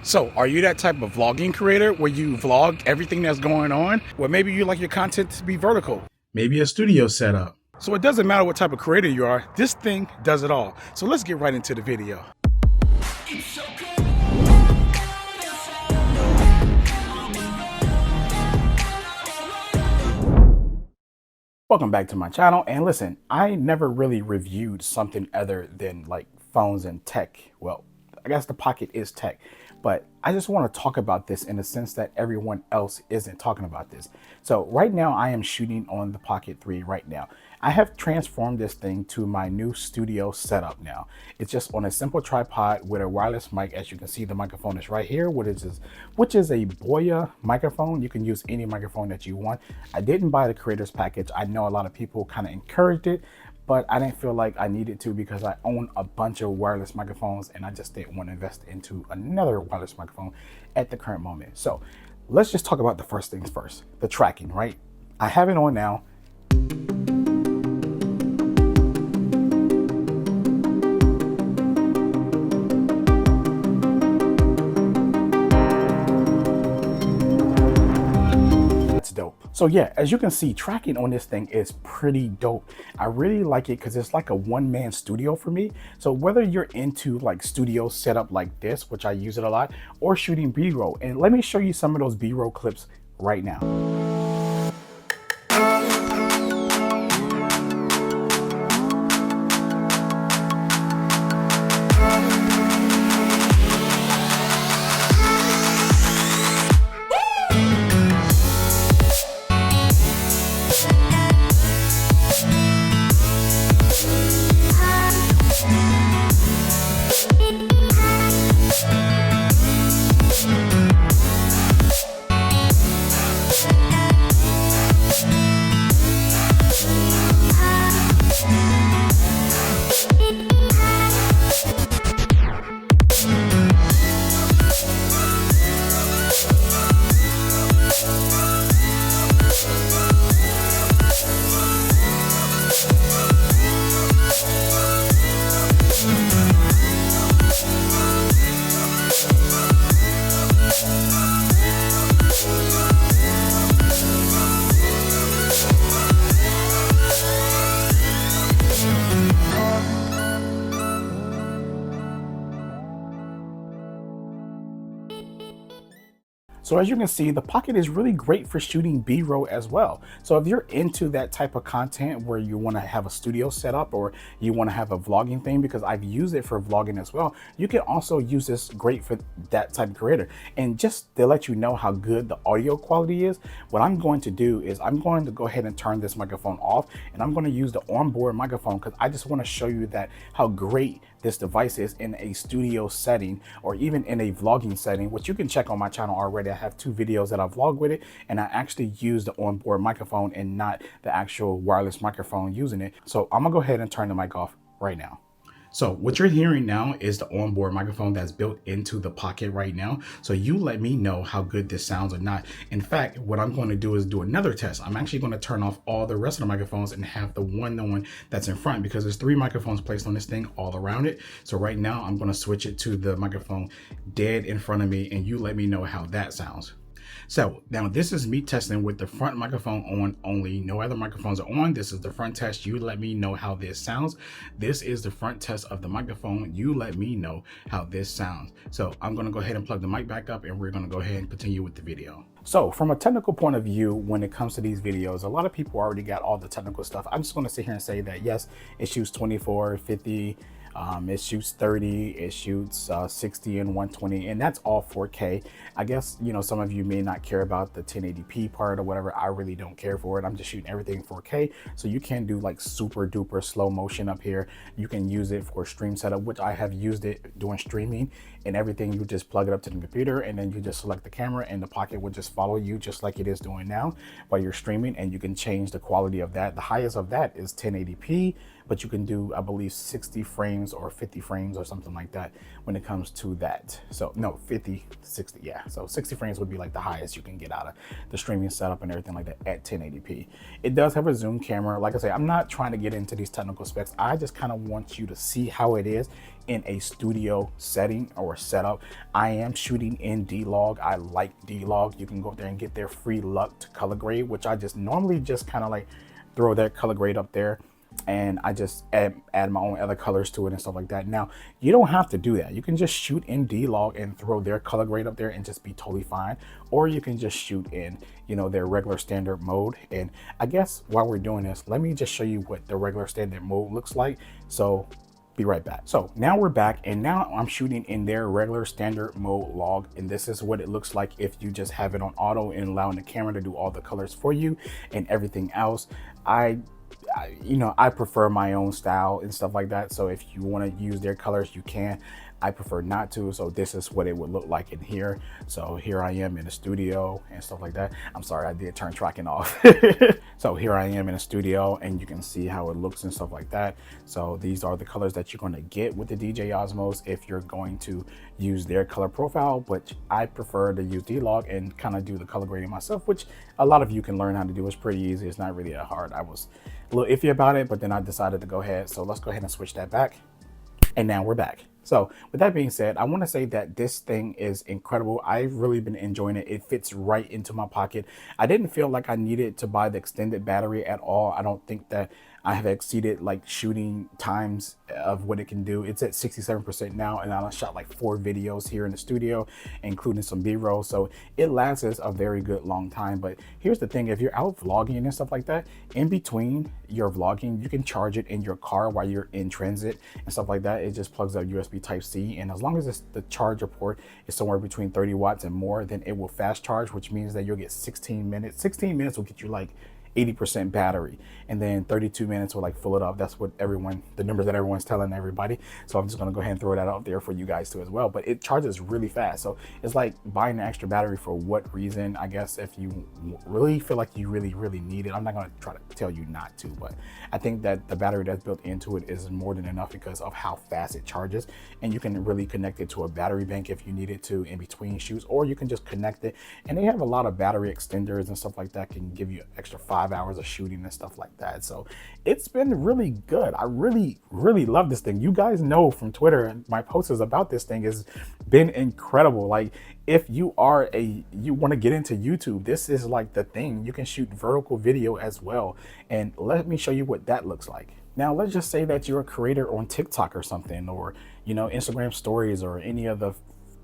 So, are you that type of vlogging creator where you vlog everything that's going on? Or maybe you like your content to be vertical? Maybe a studio setup. So it doesn't matter what type of creator you are, this thing does it all. So let's get right into the video. Welcome back to my channel, and listen, I never really reviewed something other than like phones and tech. Well, I guess the Pocket is tech, but I just want to talk about this in the sense that everyone else isn't talking about this. So right now I am shooting on the Pocket 3 right now. I have transformed this thing to my new studio setup now. It's just on a simple tripod with a wireless mic. As you can see, the microphone is right here, which is a Boya microphone. You can use any microphone that you want. I didn't buy the creators package. I know a lot of people kind of encouraged it, but I didn't feel like I needed to because I own a bunch of wireless microphones and I just didn't want to invest into another wireless microphone at the current moment. So let's just talk about the first things first, the tracking, right? I have it on now. Dope. So yeah, as you can see, tracking on this thing is pretty dope. I really like it because it's like a one-man studio for me. So whether you're into like studio setup like this, which I use it a lot, or shooting B-roll, and let me show you some of those B-roll clips right now. So as you can see, the Pocket is really great for shooting B-roll as well. So if you're into that type of content where you want to have a studio setup or you want to have a vlogging thing, because I've used it for vlogging as well, you can also use this great for that type of creator. And just to let you know how good the audio quality is, what I'm going to do is I'm going to go ahead and turn this microphone off, and I'm going to use the onboard microphone because I just want to show you that how great this device is in a studio setting or even in a vlogging setting, which you can check on my channel already. I have 2 videos that I vlog with it, and I actually use the onboard microphone and not the actual wireless microphone using it. So I'm gonna go ahead and turn the mic off right now. So what you're hearing now is the onboard microphone that's built into the Pocket right now. So you let me know how good this sounds or not. In fact, what I'm going to do is do another test. I'm actually going to turn off all the rest of the microphones and have the one that's in front, because there's 3 microphones placed on this thing all around it. So right now I'm going to switch it to the microphone dead in front of me, and you let me know how that sounds. So now this is me testing with the front microphone on only. No other microphones are on. This is the front test. You let me know how this sounds. This is the front test of the microphone. You let me know how this sounds. So I'm going to go ahead and plug the mic back up, and we're going to go ahead and continue with the video. So from a technical point of view, when it comes to these videos, a lot of people already got all the technical stuff. I'm just going to sit here and say that yes, it shoots 24, 50, it shoots 30, it shoots 60 and 120, and that's all 4K. I guess, you know, some of you may not care about the 1080p part or whatever. I really don't care for it. I'm just shooting everything 4K. So you can do like super duper slow motion up here. You can use it for stream setup, which I have used it doing streaming and everything. You just plug it up to the computer, and then you just select the camera, and the Pocket will just follow you just like it is doing now while you're streaming, and you can change the quality of that. The highest of that is 1080p, but you can do, I believe, 60 frames or 50 frames or something like that when it comes to that. So no, 50, 60, yeah. So 60 frames would be like the highest you can get out of the streaming setup and everything like that at 1080p. It does have a zoom camera. Like I say, I'm not trying to get into these technical specs. I just kind of want you to see how it is in a studio setting or setup. I am shooting in D-Log. I like D-Log. You can go up there and get their free LUT to color grade, which I just normally just kind of like throw that color grade up there, and I just add my own other colors to it and stuff like that. Now, you don't have to do that. You can just shoot in D-Log and throw their color grade up there and just be totally fine. Or you can just shoot in, you know, their regular standard mode. And I guess while we're doing this, let me just show you what the regular standard mode looks like. So be right back. So now we're back, and now I'm shooting in their regular standard mode log, and this is what it looks like if you just have it on auto and allowing the camera to do all the colors for you and everything else. You know, I prefer my own style and stuff like that. So if you want to use their colors, you can. I prefer not to. So this is what it would look like in here. So here I am in the studio and stuff like that. I'm sorry, I did turn tracking off. So here I am in the studio, and you can see how it looks and stuff like that. So these are the colors that you're going to get with the Dji OSMOs if you're going to use their color profile, but I prefer to use D-Log and kind of do the color grading myself, which a lot of you can learn how to do. It's pretty easy. It's not really that hard. I was a little iffy about it, but then I decided to go ahead. So let's go ahead and switch that back. And now we're back. So with that being said, I want to say that this thing is incredible. I've really been enjoying it. It fits right into my pocket. I didn't feel like I needed to buy the extended battery at all. I don't think that I have exceeded like shooting times of what it can do. It's at 67% now, and I shot like 4 videos here in the studio, including some B-roll. So it lasts us a very good long time. But here's the thing, if you're out vlogging and stuff like that, in between your vlogging, you can charge it in your car while you're in transit and stuff like that. It just plugs up USB Type-C, and as long as the charger port is somewhere between 30 watts and more, then it will fast charge, which means that you'll get 16 minutes. 16 minutes will get you like 80% battery, and then 32 minutes will like fill it up. That's what the numbers that everyone's telling everybody. So I'm just gonna go ahead and throw that out there for you guys too as well. But it charges really fast, so it's like buying an extra battery for what reason? I guess if you really feel like you really need it. I'm not gonna try to tell you not to, but I think that the battery that's built into it is more than enough because of how fast it charges, and you can really connect it to a battery bank if you needed to in between shoots, or you can just connect it. And they have a lot of battery extenders and stuff like that, can give you extra 5 hours of shooting and stuff like that. So it's been really good. I really love this thing. You guys know from Twitter and my posts about this thing has been incredible. Like if you want to get into YouTube, this is like the thing. You can shoot vertical video as well, and let me show you what that looks like. Now let's just say that you're a creator on TikTok or something, or you know, Instagram stories or any of the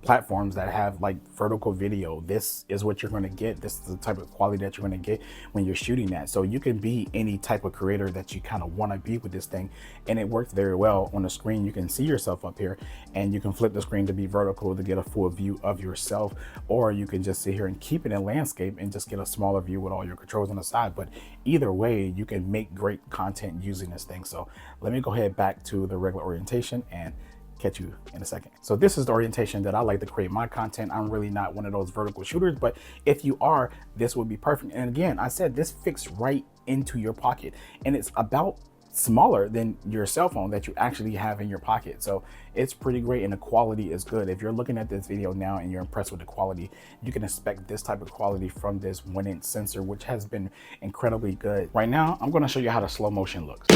platforms that have like vertical video. This is what you're going to get. This is the type of quality that you're going to get when you're shooting that. So you can be any type of creator that you kind of want to be with this thing, and it works very well on the screen. You can see yourself up here, and you can flip the screen to be vertical to get a full view of yourself, or you can just sit here and keep it in landscape and just get a smaller view with all your controls on the side. But either way, you can make great content using this thing. So let me go ahead back to the regular orientation and catch you in a second. So this is the orientation that I like to create my content. I'm really not one of those vertical shooters, but if you are, this would be perfect. And again, I said this fits right into your pocket, and it's about smaller than your cell phone that you actually have in your pocket. So it's pretty great, and the quality is good. If you're looking at this video now and you're impressed with the quality, you can expect this type of quality from this 1-inch sensor, which has been incredibly good. Right now, I'm going to show you how the slow motion looks.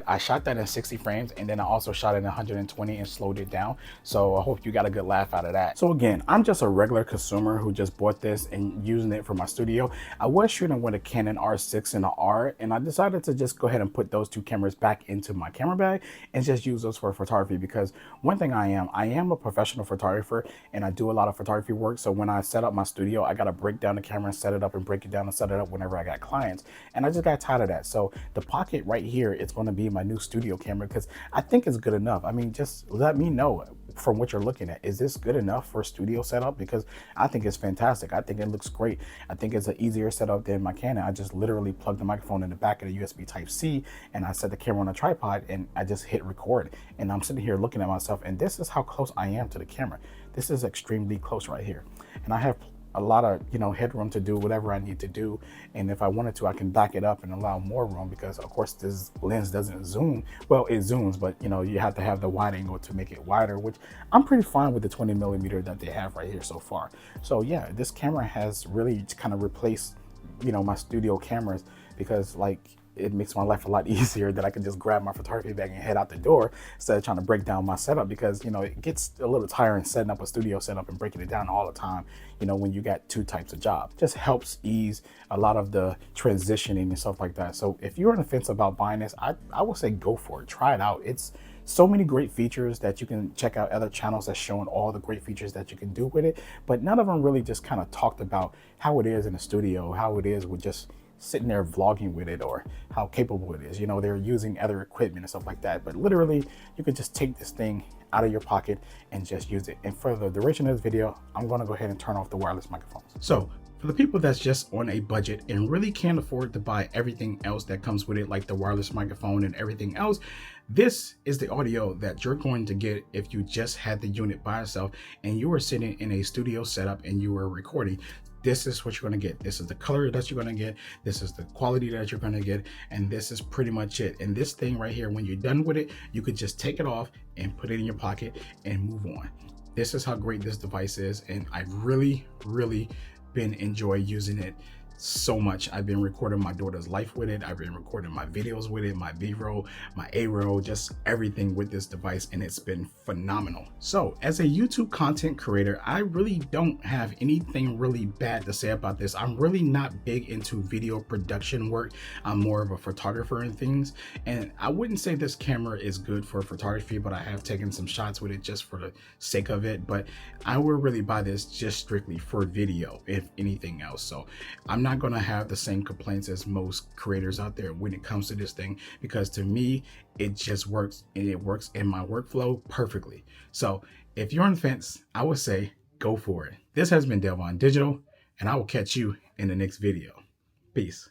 I shot that in 60 frames, and then I also shot it in 120 and slowed it down. So I hope you got a good laugh out of that. So again, I'm just a regular consumer who just bought this and using it for my studio. I was shooting with a Canon R6 and an R, and I decided to just go ahead and put those 2 cameras back into my camera bag and just use those for photography, because one thing I am a professional photographer, and I do a lot of photography work. So when I set up my studio, I got to break down the camera and set it up, and break it down and set it up whenever I got clients. And I just got tired of that. So the Pocket right here, it's going to be my new studio camera, because I think it's good enough. I mean, just let me know from what you're looking at, is this good enough for a studio setup? Because I think it's fantastic. I think it looks great. I think it's an easier setup than my Canon. I just literally plug the microphone in the back of the USB Type-C, and I set the camera on a tripod, and I just hit record. And I'm sitting here looking at myself, and this is how close I am to the camera. This is extremely close right here. And I have a lot of, you know, headroom to do whatever I need to do. And if I wanted to, I can back it up and allow more room, because of course this lens doesn't zoom. Well, it zooms, but you know, you have to have the wide angle to make it wider, which I'm pretty fine with the 20mm that they have right here so far. So yeah, this camera has really kind of replaced, you know, my studio cameras, because like, it makes my life a lot easier that I can just grab my photography bag and head out the door instead of trying to break down my setup, because, you know, it gets a little tiring setting up a studio setup and breaking it down all the time, you know, when you got two types of job. Just helps ease a lot of the transitioning and stuff like that. So if you're on the fence about buying this, I would say go for it. Try it out. It's so many great features that you can check out other channels that's showing all the great features that you can do with it, but none of them really just kind of talked about how it is in the studio, how it is with just sitting there vlogging with it, or how capable it is. You know, they're using other equipment and stuff like that, but literally you could just take this thing out of your pocket and just use it. And for the duration of this video, I'm going to go ahead and turn off the wireless microphones. So for the people that's just on a budget and really can't afford to buy everything else that comes with it, like the wireless microphone and everything else, this is the audio that you're going to get if you just had the unit by itself and you were sitting in a studio setup and you were recording. This is what you're going to get. This is the color that you're going to get. This is the quality that you're going to get. And this is pretty much it. And this thing right here, when you're done with it, you could just take it off and put it in your pocket and move on. This is how great this device is. And I've really been enjoying using it so much. I've been recording my daughter's life with it. I've been recording my videos with it, my B-roll, my A-roll, just everything with this device, and it's been phenomenal. So as a YouTube content creator, I really don't have anything really bad to say about this. I'm really not big into video production work. I'm more of a photographer and things, and I wouldn't say this camera is good for photography, but I have taken some shots with it just for the sake of it. But I will really buy this just strictly for video, if anything else. So I'm not going to have the same complaints as most creators out there when it comes to this thing, because to me it just works, and it works in my workflow perfectly. So if you're on the fence, I would say go for it. This has been Devon Digital, and I will catch you in the next video. Peace.